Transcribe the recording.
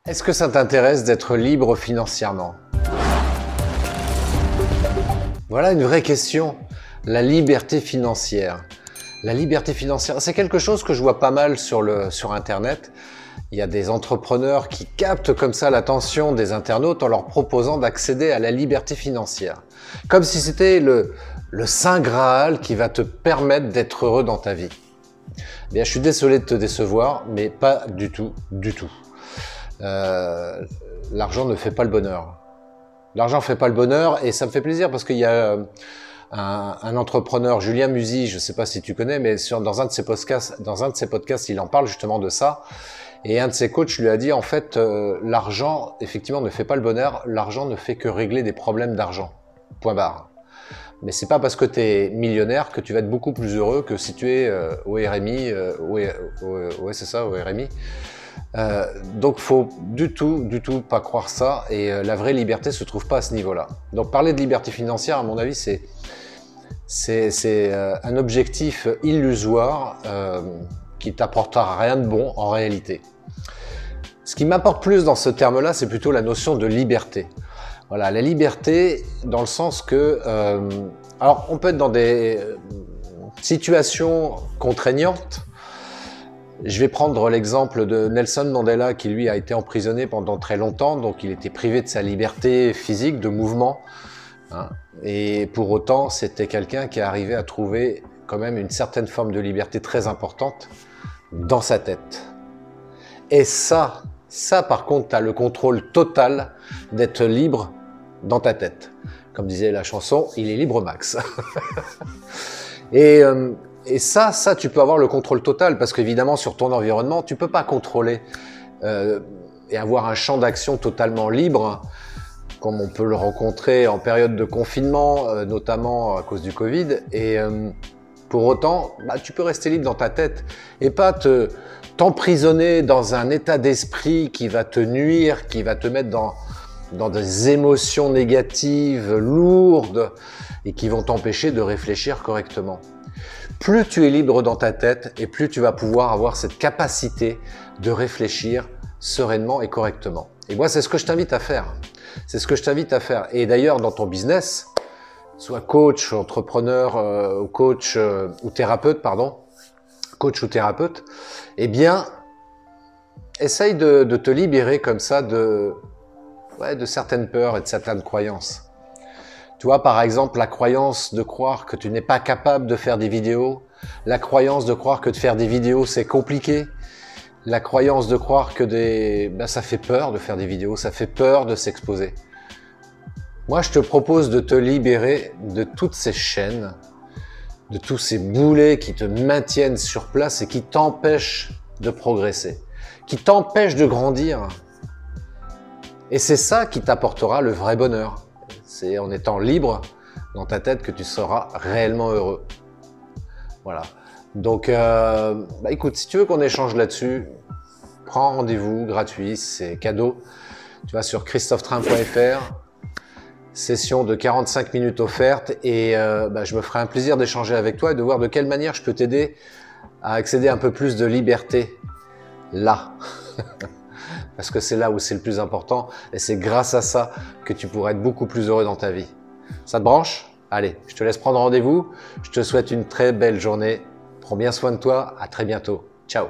Est-ce que ça t'intéresse d'être libre financièrement? Voilà une vraie question. La liberté financière. La liberté financière, c'est quelque chose que je vois pas mal sur Internet. Il y a des entrepreneurs qui captent comme ça l'attention des internautes en leur proposant d'accéder à la liberté financière. Comme si c'était le Saint Graal qui va te permettre d'être heureux dans ta vie. Eh bien, je suis désolé de te décevoir, mais pas du tout, du tout. L'argent ne fait pas le bonheur. L'argent ne fait pas le bonheur et ça me fait plaisir parce qu'il y a un entrepreneur, Julien Musi, je ne sais pas si tu connais, mais dans un de ses podcasts, il en parle justement de ça. Et un de ses coachs lui a dit, en fait, l'argent, effectivement, ne fait pas le bonheur. L'argent ne fait que régler des problèmes d'argent. Point barre. Mais c'est pas parce que tu es millionnaire que tu vas être beaucoup plus heureux que si tu es au RMI. Ouais, c'est ça, au RMI. Donc faut du tout pas croire ça et la vraie liberté se trouve pas à ce niveau-là. Donc parler de liberté financière, à mon avis, c'est un objectif illusoire qui t'apportera rien de bon en réalité. Ce qui m'apporte plus dans ce terme-là, c'est plutôt la notion de liberté. Voilà, la liberté dans le sens que, alors on peut être dans des situations contraignantes. Je vais prendre l'exemple de Nelson Mandela qui lui a été emprisonné pendant très longtemps, donc il était privé de sa liberté physique, de mouvement. Hein, et pour autant, c'était quelqu'un qui arrivait à trouver quand même une certaine forme de liberté très importante dans sa tête. Et ça par contre, tu as le contrôle total d'être libre dans ta tête. Comme disait la chanson, il est libre max. Et ça, tu peux avoir le contrôle total parce qu'évidemment, sur ton environnement, tu peux pas contrôler et avoir un champ d'action totalement libre, comme on peut le rencontrer en période de confinement, notamment à cause du Covid. Et pour autant, tu peux rester libre dans ta tête et pas t'emprisonner dans un état d'esprit qui va te nuire, qui va te mettre dans des émotions négatives, lourdes, et qui vont t'empêcher de réfléchir correctement. Plus tu es libre dans ta tête et plus tu vas pouvoir avoir cette capacité de réfléchir sereinement et correctement. Et moi, c'est ce que je t'invite à faire. C'est ce que je t'invite à faire. Et d'ailleurs, dans ton business, soit coach, entrepreneur, coach ou thérapeute, eh bien, essaye de te libérer comme ça de certaines peurs et de certaines croyances. Tu vois, par exemple, la croyance de croire que tu n'es pas capable de faire des vidéos, la croyance de croire que de faire des vidéos, c'est compliqué, la croyance de croire que ça fait peur de faire des vidéos, ça fait peur de s'exposer. Moi, je te propose de te libérer de toutes ces chaînes, de tous ces boulets qui te maintiennent sur place et qui t'empêchent de progresser, qui t'empêchent de grandir. Et c'est ça qui t'apportera le vrai bonheur. C'est en étant libre dans ta tête que tu seras réellement heureux. Voilà. Donc, écoute, si tu veux qu'on échange là-dessus, prends rendez-vous gratuit, c'est cadeau. Tu vas sur christophetrain.fr, session de 45 minutes offerte et je me ferai un plaisir d'échanger avec toi et de voir de quelle manière je peux t'aider à accéder un peu plus de liberté là. Parce que c'est là où c'est le plus important et c'est grâce à ça que tu pourras être beaucoup plus heureux dans ta vie. Ça te branche? Allez, je te laisse prendre rendez-vous. Je te souhaite une très belle journée. Prends bien soin de toi. À très bientôt. Ciao.